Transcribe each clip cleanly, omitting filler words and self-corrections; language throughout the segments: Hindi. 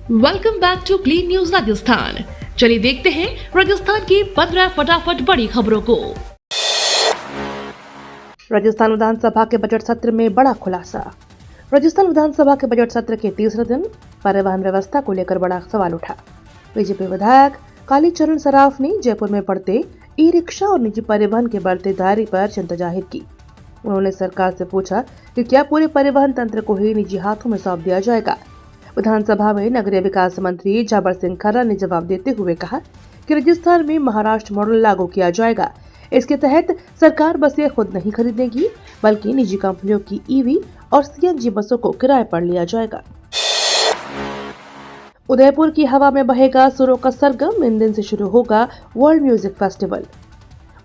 Welcome back to clean news Rajasthan. चलिए देखते हैं राजस्थान की 15 फटाफट बड़ी खबरों को। राजस्थान विधानसभा के बजट सत्र में बड़ा खुलासा। राजस्थान विधानसभा के बजट सत्र के तीसरे दिन परिवहन व्यवस्था को लेकर बड़ा सवाल उठा। बीजेपी विधायक कालीचरण सराफ ने जयपुर में बढ़ते ई रिक्शा और निजी परिवहन के बढ़ते दायरे पर चिंता जाहिर की। उन्होंने सरकार से पूछा कि क्या पूरे परिवहन तंत्र को ही निजी हाथों में सौंप दिया जाएगा। विधानसभा में नगरीय विकास मंत्री जाबर सिंह खर्रा ने जवाब देते हुए कहा कि राजस्थान में महाराष्ट्र मॉडल लागू किया जाएगा। इसके तहत सरकार बसें खुद नहीं खरीदेगी, बल्कि निजी कंपनियों की ईवी और सीएनजी बसों को किराए पर लिया जाएगा। उदयपुर की हवा में बहेगा सुरों का सरगम। इन दिन से शुरू होगा वर्ल्ड म्यूजिक फेस्टिवल।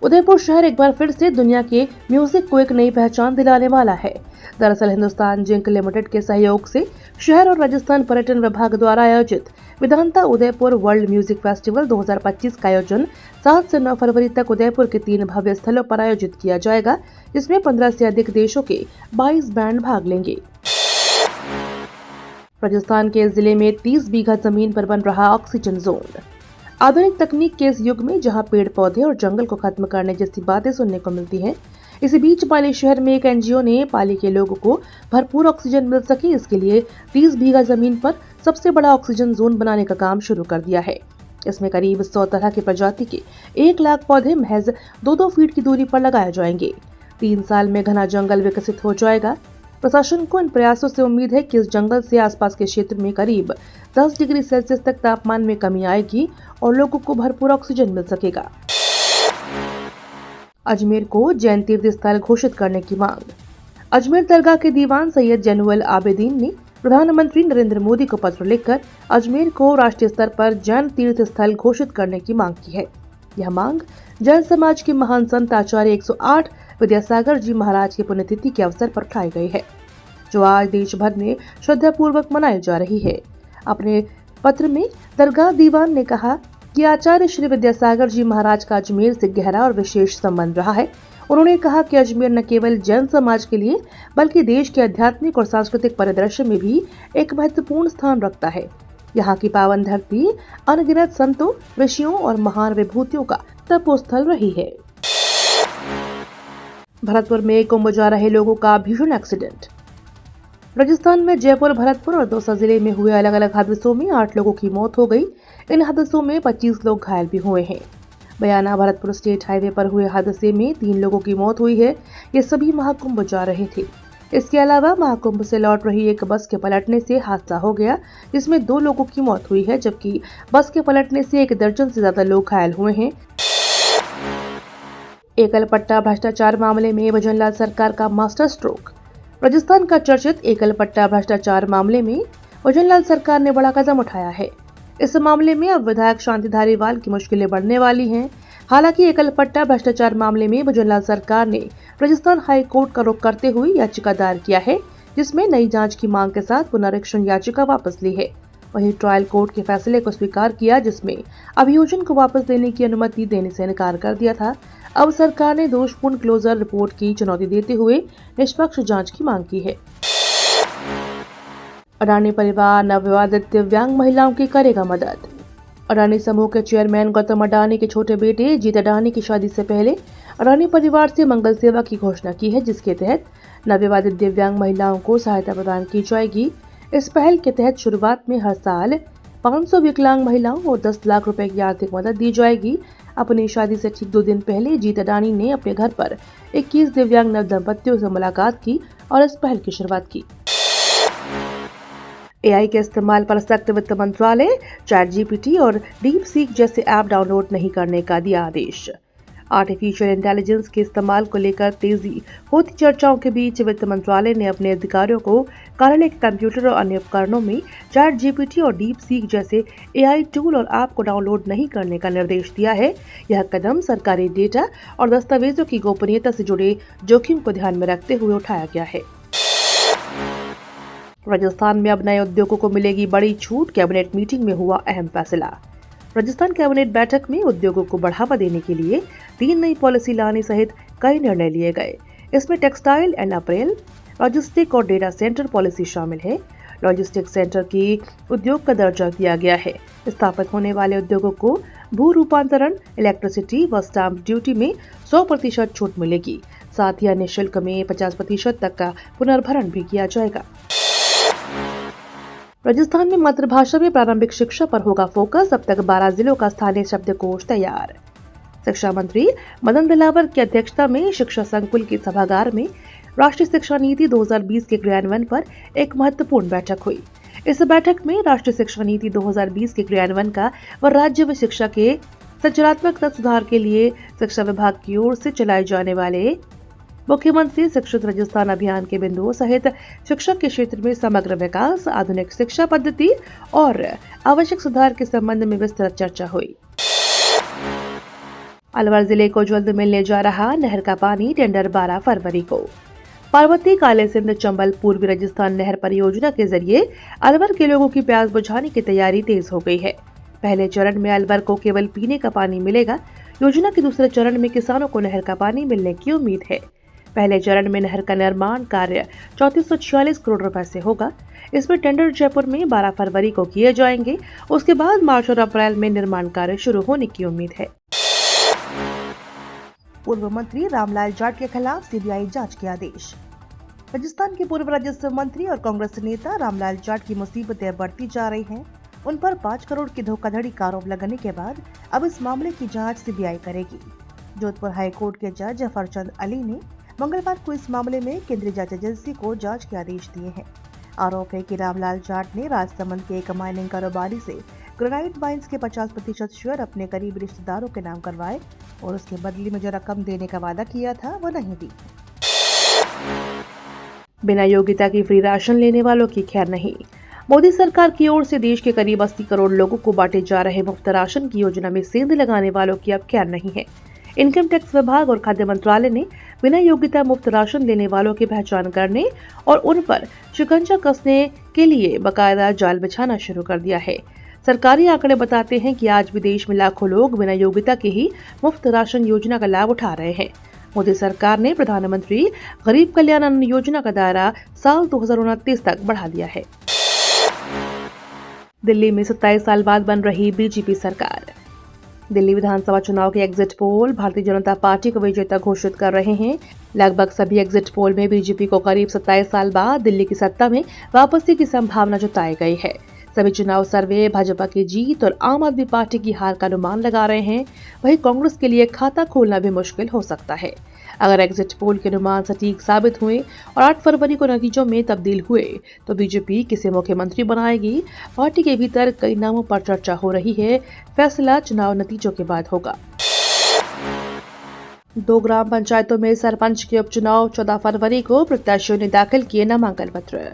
उदयपुर शहर एक बार फिर से दुनिया के म्यूजिक को एक नई पहचान दिलाने वाला है। दरअसल हिंदुस्तान जिंक लिमिटेड के सहयोग से शहर और राजस्थान पर्यटन विभाग द्वारा आयोजित विधानता उदयपुर वर्ल्ड म्यूजिक फेस्टिवल 2025 का आयोजन 7 से 9 फरवरी तक उदयपुर के 3 भव्य स्थलों पर आयोजित किया जाएगा, जिसमें 15 से अधिक देशों के 22 बैंड भाग लेंगे। राजस्थान के जिले में 30 बीघा जमीन पर बन रहा ऑक्सीजन जोन। आधुनिक तकनीक के इस युग में जहां पेड़ पौधे और जंगल को खत्म करने जैसी बातें सुनने को मिलती हैं, इसी बीच पाली शहर में एक एनजीओ ने पाली के लोगों को भरपूर ऑक्सीजन मिल सके, इसके लिए 30 बीघा जमीन पर सबसे बड़ा ऑक्सीजन जोन बनाने का काम शुरू कर दिया है। इसमें करीब 100 तरह की प्रजाति के 1 लाख पौधे महज 2-2 फीट की दूरी पर लगाए जाएंगे। 3 साल में घना जंगल विकसित हो जाएगा। प्रशासन को इन प्रयासों से उम्मीद है कि इस जंगल से आसपास के क्षेत्र में करीब 10 डिग्री सेल्सियस तक तापमान में कमी आएगी और लोगों को भरपूर ऑक्सीजन मिल सकेगा। अजमेर को जैन तीर्थ स्थल घोषित करने की मांग। अजमेर दरगाह के दीवान सैयद जैनुल आबेदीन ने प्रधानमंत्री नरेंद्र मोदी को पत्र लिखकर अजमेर को राष्ट्रीय स्तर पर जैन तीर्थ स्थल घोषित करने की मांग की है। यह मांग जैन समाज के महान संत आचार्य 108 विद्यासागर जी महाराज की पुण्यतिथि के अवसर पर उठाई गई है, जो आज देश भर में श्रद्धापूर्वक मनाई जा रही है। अपने पत्र में दरगाह दीवान ने कहा कि आचार्य श्री विद्यासागर जी महाराज का अजमेर से गहरा और विशेष संबंध रहा है। उन्होंने कहा कि अजमेर न केवल जैन समाज के लिए बल्कि देश के आध्यात्मिक और सांस्कृतिक परिदृश्य में भी एक महत्वपूर्ण स्थान रखता है। यहाँ की पावन धरती अनगिनत संतों, ऋषियों और महान विभूतियों का तपोस्थल रही है। भरतपुर में कुंभ जा रहे लोगों का भीषण एक्सीडेंट। राजस्थान में जयपुर, भरतपुर और दौसा जिले में हुए अलग अलग हादसों में 8 लोगों की मौत हो गई। इन हादसों में 25 लोग घायल भी हुए हैं। बयाना भरतपुर स्टेट हाईवे पर हुए हादसे में 3 लोगों की मौत हुई है। ये सभी महाकुंभ जा रहे थे। इसके अलावा महाकुंभ से लौट रही एक बस के पलटने से हादसा हो गया, जिसमें 2 लोगों की मौत हुई है, जबकि बस के पलटने से 1 दर्जन से ज्यादा लोग घायल हुए हैं। एकल पट्टा भ्रष्टाचार मामले में भजनलाल सरकार का मास्टर स्ट्रोक। राजस्थान का चर्चित एकल पट्टा भ्रष्टाचार मामले में भजनलाल सरकार ने बड़ा कदम उठाया है। इस मामले में अब विधायक शांति धारीवाल की मुश्किलें बढ़ने वाली हैं। हालांकि एकल पट्टा भ्रष्टाचार मामले में भजनलाल सरकार ने राजस्थान हाई कोर्ट का रुख करते हुए याचिका दायर किया है, जिसमें नई जांच की मांग के साथ पुनरीक्षण याचिका वापस ली है। वहीं ट्रायल कोर्ट के फैसले को स्वीकार किया, जिसमें अभियोजन को वापस देने की अनुमति देने से इनकार कर दिया था। अब सरकार ने दोषपूर्ण क्लोजर रिपोर्ट की चुनौती देते हुए निष्पक्ष जांच की मांग की है। अडानी परिवार नवविवाहित दिव्यांग महिलाओं की करेगा मदद। अडानी समूह के चेयरमैन गौतम अडानी के छोटे बेटे जीत अडानी की शादी से पहले अडानी परिवार से मंगल सेवा की घोषणा की है, जिसके तहत नवविवाहित दिव्यांग महिलाओं को सहायता प्रदान की जाएगी। इस पहल के तहत शुरुआत में हर साल 500 विकलांग महिलाओं और 10 लाख रुपए की आर्थिक मदद दी जाएगी। अपनी शादी से ठीक 2 दिन पहले जीत अडानी ने अपने घर पर 21 दिव्यांग नव दंपतियों से मुलाकात की और इस पहल की शुरुआत की। एआई के इस्तेमाल पर सख्त वित्त मंत्रालय। चैट जीपीटी और डीप सीक जैसे ऐप डाउनलोड नहीं करने का दिया आदेश। आर्टिफिशियल इंटेलिजेंस के इस्तेमाल को लेकर तेजी होती चर्चाओं के बीच वित्त मंत्रालय ने अपने अधिकारियों को कार्यालय के कंप्यूटर और अन्य उपकरणों में चैट जीपीटी और डीप सीक जैसे एआई टूल और ऐप को डाउनलोड नहीं करने का निर्देश दिया है। यह कदम सरकारी डेटा और दस्तावेजों की गोपनीयता से जुड़े जोखिम को ध्यान में रखते हुए उठाया गया है। राजस्थान में अब नए उद्योगों को मिलेगी बड़ी छूट। कैबिनेट मीटिंग में हुआ अहम फैसला। राजस्थान कैबिनेट बैठक में उद्योगों को बढ़ावा देने के लिए 3 नई पॉलिसी लाने सहित कई निर्णय लिए गए। इसमें टेक्सटाइल एंड अपरेल, लॉजिस्टिक और डेटा सेंटर पॉलिसी शामिल है। लॉजिस्टिक्स सेंटर की उद्योग का दर्जा दिया गया है। स्थापित होने वाले उद्योगों को भू रूपांतरण, इलेक्ट्रिसिटी व स्टाम्प ड्यूटी में 100% छूट मिलेगी। साथ ही अन्य शुल्क में 50% तक का पुनर्भरण भी किया जाएगा। राजस्थान में मातृभाषा में प्रारंभिक शिक्षा पर होगा फोकस। अब तक 12 जिलों का स्थानीय शब्दकोश तैयार। शिक्षा मंत्री मदन दिलावर की अध्यक्षता में शिक्षा संकुल के सभागार में राष्ट्रीय शिक्षा नीति 2020 के क्रियान्वयन पर एक महत्वपूर्ण बैठक हुई। इस बैठक में राष्ट्रीय शिक्षा नीति 2020 के क्रियान्वयन का व राज्य में शिक्षा के संरचनात्मक सुधार के लिए शिक्षा विभाग की ओर से चलाए जाने वाले मुख्यमंत्री शिक्षित राजस्थान अभियान के बिंदुओं सहित शिक्षा के क्षेत्र में समग्र विकास, आधुनिक शिक्षा पद्धति और आवश्यक सुधार के संबंध में विस्तृत चर्चा हुई। अलवर जिले को जल्द मिलने जा रहा नहर का पानी, टेंडर 12 फरवरी को। पार्वती, काले सिंध, चंबल पूर्वी राजस्थान नहर परियोजना के जरिए अलवर के लोगों की प्यास बुझाने की तैयारी तेज हो गई है। पहले चरण में अलवर को केवल पीने का पानी मिलेगा। योजना के दूसरे चरण में किसानों को नहर का पानी मिलने की उम्मीद है। पहले चरण में नहर का निर्माण कार्य 3446 करोड़ रुपए से होगा। इसमें टेंडर जयपुर में 12 फरवरी को किए जाएंगे। उसके बाद मार्च और अप्रैल में निर्माण कार्य शुरू होने की उम्मीद है। पूर्व मंत्री रामलाल जाट के खिलाफ सीबीआई जांच के आदेश। राजस्थान के पूर्व राजस्व मंत्री और कांग्रेस नेता रामलाल जाट की मुसीबतें बढ़ती जा रही हैं। उन पर 5 करोड़ की धोखाधड़ी का आरोप लगने के बाद अब इस मामले की जांच सीबीआई करेगी। जोधपुर हाईकोर्ट के जज जफरचंद अली ने मंगलवार को इस मामले में केंद्रीय जांच एजेंसी को जांच के आदेश दिए हैं। आरोप है कि रामलाल जाट ने राजसमंद के एक माइनिंग कारोबारी से ग्रेनाइट माइंस के 50% शेयर अपने करीबी रिश्तेदारों के नाम करवाए और उसके बदले में जो रकम देने का वादा किया था वो नहीं दी। बिना योग्यता की फ्री राशन लेने वालों की खैर नहीं। मोदी सरकार की ओर से देश के करीब 80 करोड़ लोगों को बांटे जा रहे मुफ्त राशन की योजना में सेंध लगाने वालों की अब खैर नहीं है। इनकम टैक्स विभाग और खाद्य मंत्रालय ने बिना योग्यता मुफ्त राशन लेने वालों की पहचान करने और उन पर शिकंजा कसने के लिए बकायदा जाल बिछाना शुरू कर दिया है। सरकारी आंकड़े बताते हैं कि आज भी देश में लाखों लोग बिना योग्यता के ही मुफ्त राशन योजना का लाभ उठा रहे हैं। मोदी सरकार ने प्रधानमंत्री गरीब कल्याण अन्न योजना का दायरा साल 2029 तक बढ़ा दिया है। दिल्ली में 27 साल बाद बन रही बीजेपी सरकार। दिल्ली विधानसभा चुनाव के exit poll Bharatiya Janata party को विजेता घोषित कर रहे हैं। लगभग सभी एग्जिट पोल में बीजेपी को करीब 27 साल बाद दिल्ली की सत्ता में वापसी की संभावना जताई गई है। सभी चुनाव सर्वे भाजपा की जीत और आम आदमी पार्टी की हार का अनुमान लगा रहे हैं। वहीं कांग्रेस के लिए खाता खोलना भी मुश्किल हो सकता है। अगर एग्जिट पोल के अनुमान सटीक साबित हुए और 8 फरवरी को नतीजों में तब्दील हुए तो बीजेपी किसे मुख्यमंत्री बनाएगी। पार्टी के भीतर कई नामों पर चर्चा हो रही है। फैसला चुनाव नतीजों के बाद होगा। 2 ग्राम पंचायतों में सरपंच के उपचुनाव 14 फरवरी को प्रत्याशियों ने दाखिल किए नामांकन पत्र।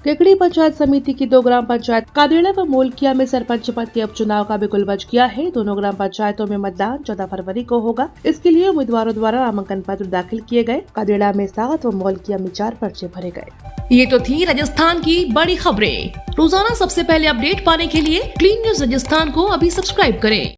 केकड़ी पंचायत समिति की 2 ग्राम पंचायत कादेड़ा व मोलकिया में सरपंच पद के उपचुनाव का भी गुलबज किया है। दोनों ग्राम पंचायतों में मतदान 14 फरवरी को होगा। इसके लिए उम्मीदवारों द्वारा नामांकन पत्र दाखिल किए गए। कादेड़ा में 7 व मोलकिया में 4 पर्चे भरे गए। ये तो थी राजस्थान की बड़ी खबरें। रोजाना सबसे पहले अपडेट पाने के लिए क्लीन न्यूज राजस्थान को अभी सब्सक्राइब करें।